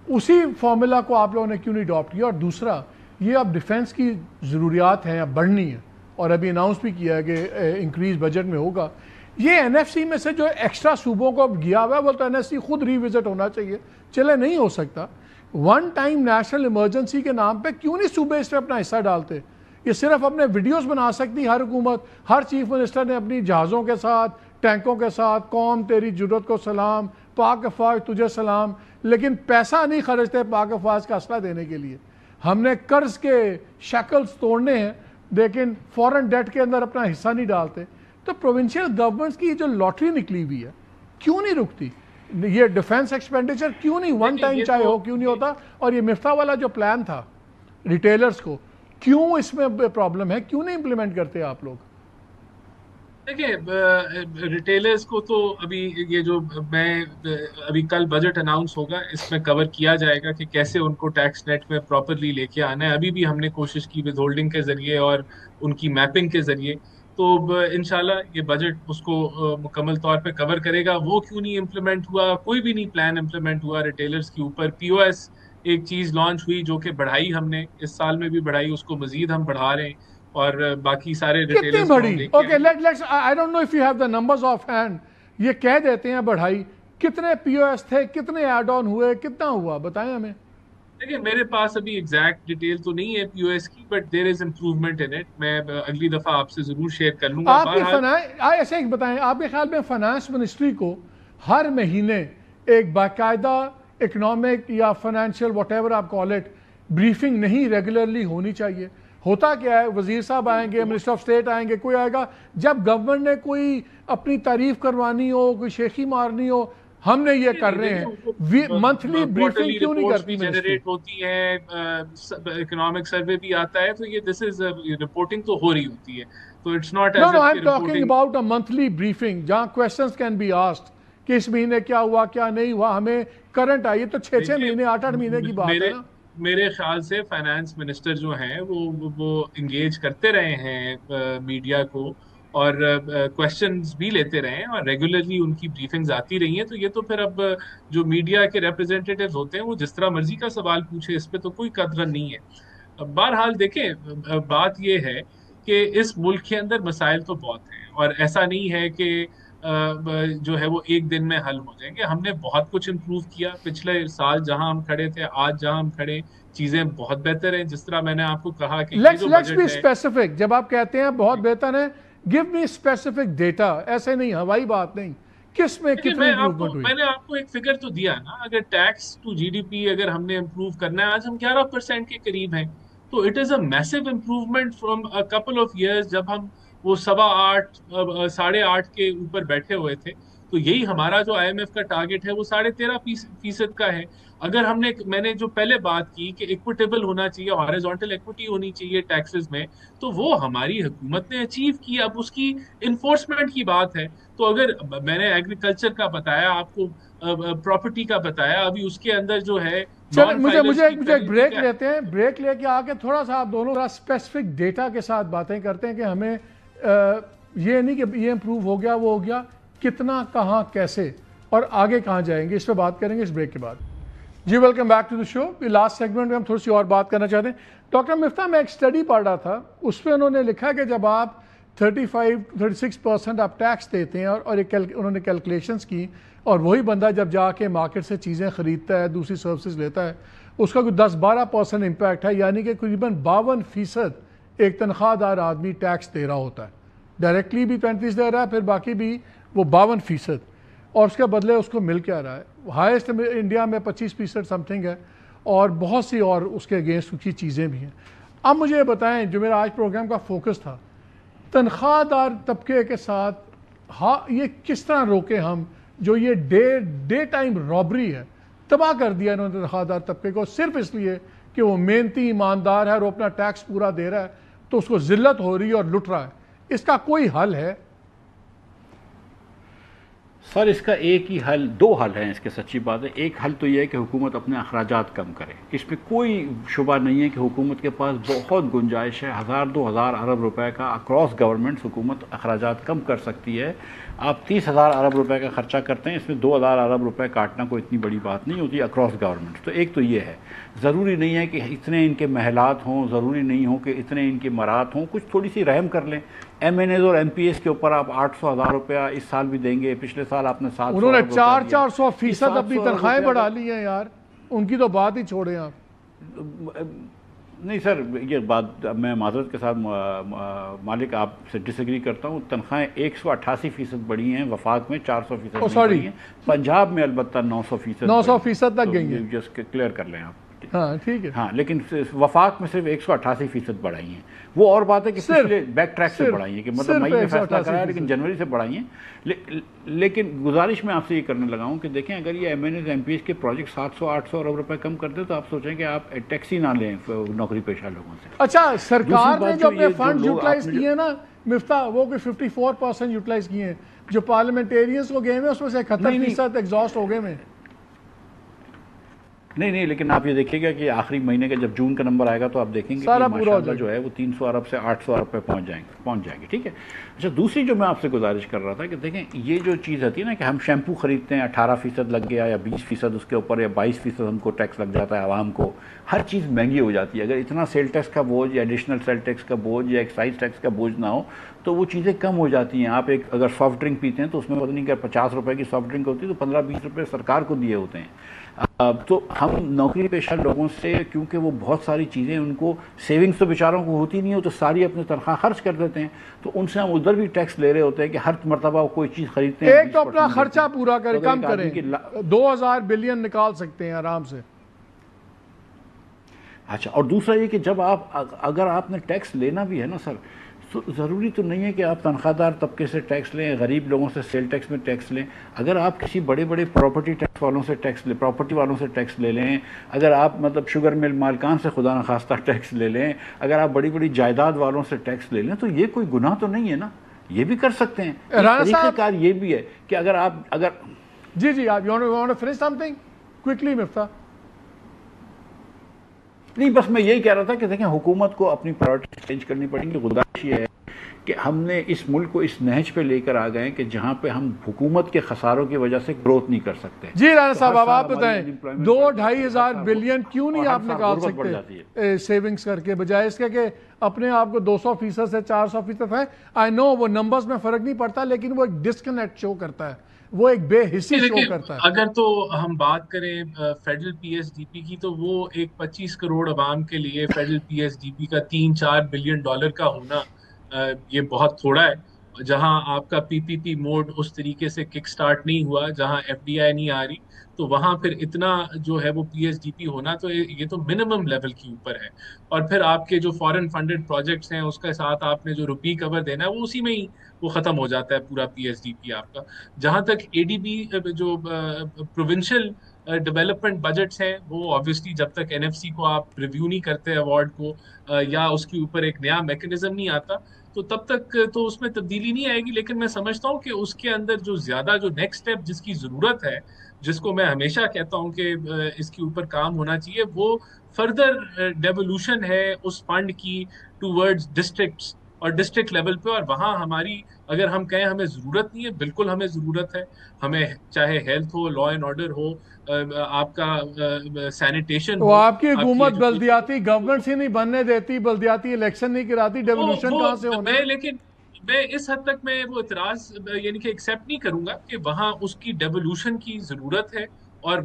اسی فارمولا کو آپ لوگوں نے کیوں نہیں اڈاپٹ کیا؟ اور دوسرا یہ اب ڈیفنس کی ضروریات ہیں، اب بڑھنی ہے، اور ابھی اناؤنس بھی کیا ہے کہ انکریز بجٹ میں ہوگا۔ یہ NFC میں سے جو ایکسٹرا صوبوں کو گیا ہوا ہے، وہ تو NFC خود ری وزٹ ہونا چاہیے، چلے نہیں ہو سکتا۔ ون ٹائم نیشنل ایمرجنسی کے نام پہ کیوں نہیں صوبے اس میں اپنا حصہ ڈالتے؟ یہ صرف اپنے ویڈیوز بنا سکتی ہر حکومت، ہر چیف منسٹر نے اپنی جہازوں کے ساتھ ٹینکوں کے ساتھ، قوم تیری جرت کو سلام، پاک افواج تجھے سلام، لیکن پیسہ نہیں خرچتے پاک افواج کا اسلحہ دینے کے لیے. ہم نے قرض کے شیکلز توڑنے ہیں لیکن فورن ڈیٹ کے اندر اپنا حصہ نہیں ڈالتے. تو پروونشل گورنمنٹس کی جو لاٹری نکلی ہوئی ہے کیوں نہیں رکتی؟ یہ ڈیفنس ایکسپینڈیچر کیوں نہیں ون ٹائم چاہے ہو کیوں نہیں ہوتا؟ اور یہ مفتاح والا جو پلان تھا ریٹیلرز کو، کیوں اس میں پرابلم ہے؟ کیوں نہیں امپلیمنٹ کرتے آپ لوگ؟ دیکھیں ریٹیلرز کو تو ابھی یہ جو میں ابھی کل بجٹ اناؤنس ہوگا اس میں کور کیا جائے گا کہ کیسے ان کو ٹیکس نیٹ میں پراپرلی لے کے آنا ہے. ابھی بھی ہم نے کوشش کی ود ہولڈنگ کے ذریعے اور ان کی میپنگ کے ذریعے، تو انشاءاللہ یہ بجٹ اس کو مکمل طور پہ کور کرے گا. وہ کیوں نہیں امپلیمنٹ ہوا؟ کوئی بھی نہیں پلان امپلیمنٹ ہوا ریٹیلرز کے اوپر. پی او ایس ایک چیز لانچ ہوئی جو کہ بڑھائی ہم نے اس سال میں بھی بڑھائی، اس کو مزید ہم بڑھا رہے ہیں اور باقی سارے کتنی بڑھی؟ Okay let's I don't know if you have the numbers offhand. یہ کہہ دیتے ہیں بڑھائی، کتنے پی او ایس تھے، کتنے ایڈ آن ہوئے، کتنا ہوا بتائیں ہمیں. دیکھیں میرے پاس ابھی ایگزیکٹ ڈیٹیل تو نہیں ہے پی او ایس کی، but there is improvement in it. میں اگلی دفعہ آپ سے ضرور شیئر کر لوں گا. آپ کی ایسے ایک بتائیں، آپ کے خیال میں فائنانس منسٹری کو ہر مہینے ایک باقاعدہ اکنامک یا فائنینشیل واٹ ایور آپ کال اٹ بریفنگ نہیں ریگولرلی ہونی چاہیے؟ ہوتا کیا ہے، وزیر صاحب آئیں گے، منسٹر آف اسٹیٹ آئیں گے، کوئی آئے گا، جب گورنمنٹ نے کوئی اپنی تعریف کروانی ہو، کوئی شیخی مارنی ہو، ہم نے یہ کر رہے ہیں. منتھلی بریفنگ کیوں نہیں کرتی؟ جنریٹ ہوتی ہے، اکنامک سروے بھی آتا ہے، تو یہ دس از رپورٹنگ تو ہو رہی ہوتی ہے. تو it's not No, I'm talking about a monthly briefing جہاں questions can be asked کہ اس مہینے کیا ہوا کیا نہیں ہوا. ہمیں کرنٹ آئیے تو 6 مہینے 8 مہینے کی بات ہے نا. میرے خیال سے فائنانس منسٹر جو ہیں وہ انگیج کرتے رہے ہیں میڈیا کو اور کوشچنز بھی لیتے رہے ہیں اور ریگولرلی ان کی بریفنگز آتی رہی ہیں. تو یہ تو پھر اب جو میڈیا کے ریپرزینٹیٹیوز ہوتے ہیں وہ جس طرح مرضی کا سوال پوچھے، اس پہ تو کوئی قدر نہیں ہے. بہرحال دیکھیں بات یہ ہے کہ اس ملک کے اندر مسائل تو بہت ہیں اور ایسا نہیں ہے کہ جو ہے وہ ایک دن میں حل ہو جائیں گے. ہم نے بہت کچھ امپروو کیا پچھلے سال جہاں ہم کھڑے تھے، آج جہاں ہم کھڑے چیزیں بہت بہتر ہیں. جس طرح میں نے آپ کو کہا کہ لیٹس بی اسپیسیفک. جب آپ کہتے ہیں بہت بہتر ہے، گیو می اسپیسیفک ڈیٹا. ایسے نہیں ہوائی بات نہیں، کس میں کتنی امپروومنٹ ہوئی؟ میں نے آپ کو ایک فگر تو دیا نا. اگر tax to G D P اگر ہم نے امپروو کرنا ہے، آج ہم 11% کے قریب ہیں. تو it is a massive improvement from a couple of years. جب ہم وہ 8.25 8.5 کے اوپر بیٹھے ہوئے تھے، تو یہی ہمارا جو آئی ایم ایف کا ٹارگٹ ہے وہ 13.5% کا ہے. اگر ہم نے میں نے جو پہلے بات کی کہ ایکویٹیبل ہونا چاہیے، ہاریزونٹل ایکوٹی ہونی چاہیے ٹیکسز میں، تو وہ ہماری حکومت نے اچیو کی. اب اس کی انفورسمنٹ کی بات ہے. تو اگر میں نے ایگریکلچر کا بتایا آپ کو، پراپرٹی کا بتایا، ابھی اس کے اندر جو ہے مجھے ایک بریک لیتے ہیں. بریک لے کے آ کے تھوڑا سا آپ دونوں اسپیسیفک ڈیٹا کے ساتھ باتیں کرتے ہیں کہ ہمیں یہ نہیں کہ یہ امپروو ہو گیا وہ ہو گیا، کتنا کہاں کیسے اور آگے کہاں جائیں گے، اس پہ بات کریں گے اس بریک کے بعد. جی welcome back to the show. Last segment میں ہم تھوڑی سی اور بات کرنا چاہتے ہیں. ڈاکٹر مفتاح، میں ایک اسٹڈی پڑھ رہا تھا، اس پہ انہوں نے لکھا کہ جب آپ 35-36% آپ ٹیکس دیتے ہیں اور انہوں نے کیلکولیشنز کی، اور وہی بندہ جب جا کے مارکیٹ سے چیزیں خریدتا ہے، دوسری سروسز لیتا ہے، اس کا کوئی 10-12% امپیکٹ ہے. یعنی کہ قریباً 52% ایک تنخواہ دار آدمی ٹیکس دے رہا ہوتا ہے. ڈائریکٹلی بھی 35 دے رہا ہے، پھر باقی بھی وہ 52%. اور اس کے بدلے اس کو مل کیا رہا ہے؟ ہائیسٹ انڈیا میں 25% سم تھنگ ہے، اور بہت سی اور اس کے اگینسٹ کی چیزیں بھی ہیں. اب مجھے یہ بتائیں، جو میرا آج پروگرام کا فوکس تھا، تنخواہ دار طبقے کے ساتھ یہ کس طرح روکے ہم، جو یہ ڈے ٹائم رابری ہے، تباہ کر دیا انہوں نے تنخواہ دار طبقے کو، صرف اس لیے کہ وہ محنتی ایماندار ہے اور وہ اپنا ٹیکس پورا دے رہا ہے تو اس کو ذلت ہو رہی ہے اور لٹ رہا ہے. اس کا کوئی حل ہے؟ سر اس کا ایک ہی حل، دو حل ہیں اس کے. سچی بات ہے، ایک حل تو یہ ہے کہ حکومت اپنے اخراجات کم کرے. اس میں کوئی شبہ نہیں ہے کہ حکومت کے پاس بہت گنجائش ہے. 1000-2000 ارب روپے کا اکراس گورنمنٹ حکومت اخراجات کم کر سکتی ہے. آپ 30,000 ارب روپے کا خرچہ کرتے ہیں، اس میں 2000 ارب روپے کاٹنا کوئی اتنی بڑی بات نہیں ہوتی اکراس گورنمنٹ. تو ایک تو یہ ہے، ضروری نہیں ہے کہ اتنے ان کے محلات ہوں، ضروری نہیں ہو کہ اتنے ان کے مرات ہوں. کچھ تھوڑی سی رحم کر لیں. ایم این ایز اور ایم پی ایس کے اوپر آپ 800,000 روپیہ اس سال بھی دیں گے. پچھلے سال آپ نے 700، انہوں نے 400% اپنی تنخواہیں بڑھا لی ہیں یار. ان کی تو بات ہی چھوڑیں آپ. نہیں سر، یہ بات میں معذرت کے ساتھ مالک آپ سے ڈس ایگری کرتا ہوں. تنخواہیں 188% بڑھی ہیں، وفاق میں 400% بڑھی ہیں، پنجاب میں البتہ 900% تک گئی ہیں. جس کلیئر کر لیں آپ. ہاں ٹھیک ہے. ہاں لیکن وفاق میں صرف 188% بڑھائی ہیں. وہ اور بات ہے کہ پچھلے بیک ٹریک سے بڑھائی ہیں، کہ مطلب مئی میں فیصلہ کرایا لیکن جنوری سے بڑھائی ہیں. لیکن گزارش میں آپ سے یہ کرنے لگا ہوں کہ دیکھیں اگر یہ M N As M P s کے پروجیکٹ 700-800 ارب روپے کم کر دیں تو آپ سوچیں کہ آپ ٹیکسی نہ لیں نوکری پیشہ لوگوں سے. اچھا سرکار نے جو اپنے فنڈ یوٹیلائز کیے ہیں نا مفتاح، وہ کوئی 54% یوٹیلائز کیے ہیں. جو پارلیمنٹیرینز کو گئے ہیں اس میں سے 71% ایگزاسٹ ہو گئے ہیں. نہیں لیکن آپ یہ دیکھیے گا کہ آخری مہینے کا جب جون کا نمبر آئے گا تو آپ دیکھیں گے کہ ماشاءاللہ جو ہے وہ 300 ارب سے 800 ارب پہ پہنچ جائیں گے. ٹھیک ہے. اچھا دوسری جو میں آپ سے گزارش کر رہا تھا کہ دیکھیں یہ جو چیز ہوتی ہے نا کہ ہم شیمپو خریدتے ہیں 18% لگ گیا یا 20% اس کے اوپر یا 22% ہم کو ٹیکس لگ جاتا ہے عوام کو. ہر چیز مہنگی ہو جاتی ہے. اگر اتنا سیل ٹیکس کا بوجھ یا ایڈیشنل سیل ٹیکس کا بوجھ یا ایکسائز ٹیکس کا بوجھ نہ ہو تو وہ چیزیں کم ہو جاتی ہیں. آپ ایک اگر سافٹ ڈرنک پیتے ہیں تو اس میں پتہ نہیں کہ 50 روپے کی سافٹ ڈرنک ہوتی ہے تو 15-20 روپے سرکار کو دیے ہوتے ہیں. تو ہم نوکری پیشہ لوگوں سے کیونکہ وہ بہت ساری چیزیں ان کو سیونگز تو بیچاروں کو ہوتی نہیں ہو تو ساری اپنی تنخواہ خرچ کر دیتے ہیں تو ان سے ہم ادھر بھی ٹیکس لے رہے ہوتے ہیں کہ ہر مرتبہ کوئی چیز خریدتے ہیں. ایک تو اپنا خرچہ پورا کریں، کم کریں. 2000 بلین نکال سکتے ہیں آرام سے. اچھا اور دوسرا یہ کہ جب اگر آپ نے ٹیکس لینا بھی ہے نا سر تو ضروری تو نہیں ہے کہ آپ تنخواہ دار طبقے سے ٹیکس لیں، غریب لوگوں سے سیل ٹیکس میں ٹیکس لیں. اگر آپ کسی بڑے پراپرٹی ٹیکس والوں سے ٹیکس لیں، پراپرٹی والوں سے ٹیکس لے لیں، اگر آپ مطلب شوگر مل مالکان سے خدا نخواستہ ٹیکس لے لیں، اگر آپ بڑی جائیداد والوں سے ٹیکس لے لیں تو یہ کوئی گناہ تو نہیں ہے نا. یہ بھی کر سکتے ہیں. طریقہ کار یہ بھی ہے کہ اگر جی آپ you want to finish something quickly مفتاح؟ نہیں بس میں یہی کہہ رہا تھا کہ دیکھیں حکومت کو اپنی پرائورٹی چینج کرنی پڑیں گی. گزارش یہ ہے کہ ہم نے اس ملک کو اس نہج پہ لے کر آ گئے کہ جہاں پہ ہم حکومت کے خساروں کی وجہ سے گروتھ نہیں کر سکتے. جی رانا صاحب اب آپ بتائیں 2-2.5 ہزار بلین کیوں نہیں آپ نکال سکتے سیونگز کر کے، بجائے اس کے کہ اپنے آپ کو 200% سے 400% ہے. آئی نو وہ نمبرز میں فرق نہیں پڑتا لیکن وہ ایک ڈسکنیکٹ شو کرتا ہے، وہ ایک بے حسی شو کرتا ہے. اگر تو ہم بات کریں federal P S D P کی تو وہ ایک 25 کروڑ عوام کے لیے federal P S D P کا $3-4 بلین کا ہونا یہ بہت تھوڑا ہے. جہاں آپ کا پی پی پی موڈ اس طریقے سے کک سٹارٹ نہیں ہوا، جہاں ایف ڈی آئی نہیں آ رہی تو وہاں پھر اتنا جو ہے وہ پی ایس ڈی پی ہونا تو یہ تو منیمم لیول کے اوپر ہے. اور پھر آپ کے جو فورن فنڈڈ پروجیکٹس ہیں اس کے ساتھ آپ نے جو روپی کور دینا ہے وہ اسی میں ہی وہ ختم ہو جاتا ہے پورا پی ایس ڈی پی آپ کا. جہاں تک اے ڈی بی جو پروونشل ڈیولپمنٹ بجٹس ہیں وہ آبویسلی جب تک این ایف سی کو آپ ریویو نہیں کرتے ایوارڈ کو یا اس کے اوپر ایک نیا میکنزم نہیں آتا تو تب تک تو اس میں تبدیلی نہیں آئے گی. لیکن میں سمجھتا ہوں کہ اس کے اندر جو زیادہ جو نیکسٹ اسٹیپ جس کی ضرورت ہے، جس کو میں ہمیشہ کہتا ہوں کہ اس کے اوپر کام ہونا چاہیے، وہ فردر ڈیولوشن ہے اس فنڈ کی ٹوورڈز ڈسٹرکٹس اور ڈسٹرکٹ لیول پہ. اور وہاں ہماری اگر ہم کہیں ہمیں ضرورت نہیں ہے، بالکل ہمیں ضرورت ہے. ہمیں چاہے ہیلتھ ہو، لا اینڈ آرڈر ہو، آپ کا سینیٹیشن ہو. وہ آپ کی حکومت بلدیاتی گورنمنٹ سے نہیں بننے دیتی، بلدیاتی الیکشن نہیں کراتی، ڈیولوشن کہاں سے ہونا؟ لیکن میں اس حد تک میں وہ اعتراض یعنی کہ ایکسیپٹ نہیں کروں گا کہ وہاں اس کی ڈیولوشن کی ضرورت ہے اور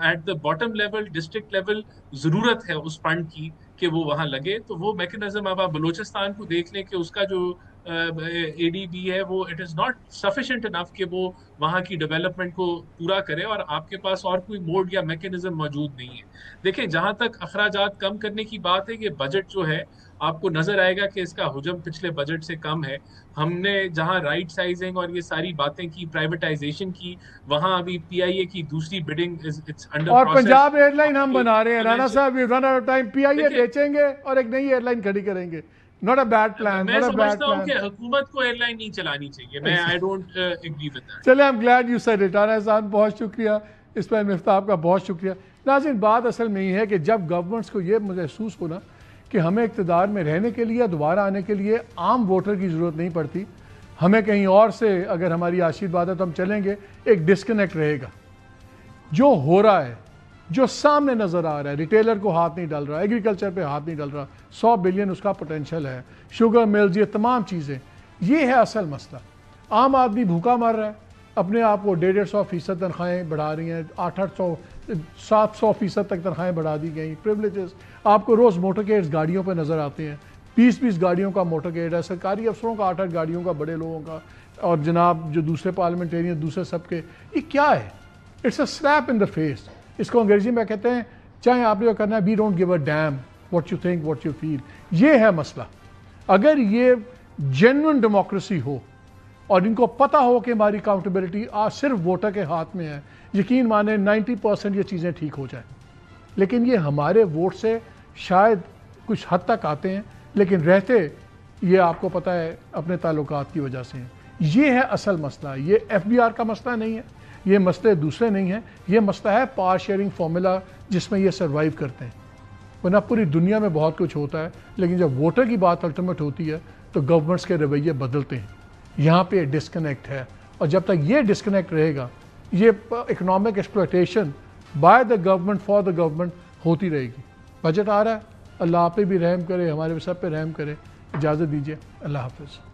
at the bottom level district level ضرورت ہے اس فنڈ کی کہ وہ وہاں لگے. تو وہ میکنزم اب آپ بلوچستان کو دیکھ لیں کہ اس کا جو اے ڈی بی ہے وہ اٹ از ناٹ سفیشینٹ انف کہ وہ وہاں کی ڈیولپمنٹ کو پورا کرے اور آپ کے پاس اور کوئی موڈ یا میکنزم موجود نہیں ہے. دیکھیں جہاں تک اخراجات کم کرنے کی بات ہے، یہ بجٹ جو ہے آپ کو نظر آئے گا کہ اس کا حجم پچھلے بجٹ سے کم ہے. ہم نے جہاں رائٹ سائزنگ اور یہ ساری باتیں کی، پرائیویٹائزیشن کی، وہاں ابھی پی آئی اے کی دوسری بڈنگ اور پنجاب ایئر لائن ہم بنا رہے ہیں. رانا صاحب رن آؤٹ ٹائم، پی آئی اے بیچیں گے اور ایک نئی ایئر لائن کھڑی کریں گے. Not a bad plan. میں سمجھتا ہوں کہ حکومت کو ایئر لائن نہیں چلانی چاہیے. میں I don't agree with that. چلے I'm glad you said it. Rana صاحب بہت شکریہ، اس پر مفتاح آپ کا بہت شکریہ. ناظرین بات اصل میں یہ ہے کہ جب گورنمنٹس کو یہ محسوس ہونا کہ ہمیں اقتدار میں رہنے کے لیے دوبارہ آنے کے لیے عام ووٹر کی ضرورت نہیں پڑتی، ہمیں کہیں اور سے اگر ہماری آشیرواد ہے تو ہم چلیں گے، ایک ڈسکنیکٹ رہے گا. جو ہو رہا ہے، جو سامنے نظر آ رہا ہے، ریٹیلر کو ہاتھ نہیں ڈال رہا، ایگریکلچر پہ ہاتھ نہیں ڈال رہا، 100 بلین اس کا پوٹینشل ہے، شوگر ملز، یہ تمام چیزیں، یہ ہے اصل مسئلہ. عام آدمی بھوکا مر رہا ہے، اپنے آپ کو 150-150% تنخواہیں بڑھا رہی ہیں, 800-700% تک تنخواہیں بڑھا دی گئیں. پریولیجز آپ کو روز موٹر کیڈز گاڑیوں پہ نظر آتے ہیں, 20 گاڑیوں کا موٹر کیڈ ہے, سرکاری افسروں کا 8 گاڑیوں کا, بڑے لوگوں کا, اور جناب جو دوسرے پارلیمنٹیرین دوسرے سب کے. یہ کیا ہے؟ It's a slap in the face. اس کو انگریزی میں کہتے ہیں چاہے آپ نے جو کرنا ہے we don't give a damn what you think what you feel. یہ ہے مسئلہ. اگر یہ جینوئن ڈیموکریسی ہو اور ان کو پتہ ہو کہ ہماری اکاؤنٹیبلٹی آج صرف ووٹر کے ہاتھ میں ہے, یقین مانیں 90% یہ چیزیں ٹھیک ہو جائیں. لیکن یہ ہمارے ووٹ سے شاید کچھ حد تک آتے ہیں, لیکن رہتے یہ آپ کو پتہ ہے اپنے تعلقات کی وجہ سے ہیں. یہ ہے اصل مسئلہ. یہ ایف بی آر کا مسئلہ نہیں ہے, یہ مسئلے دوسرے نہیں ہیں, یہ مسئلہ ہے پاور شیئرنگ فارمولا جس میں یہ سروائیو کرتے ہیں. ورنہ پوری دنیا میں بہت کچھ ہوتا ہے, لیکن جب ووٹر کی بات الٹیمیٹ ہوتی ہے تو گورنمنٹس کے رویے بدلتے ہیں. یہاں پہ ڈسکنیکٹ ہے, اور جب تک یہ ڈسکنیکٹ رہے گا یہ economic exploitation by the government for the government ہوتی رہے گی. بجٹ آ رہا ہے, اللہ آپ پہ بھی رحم کرے, ہمارے سب پہ رحم کرے. اجازت دیجیے, اللہ حافظ.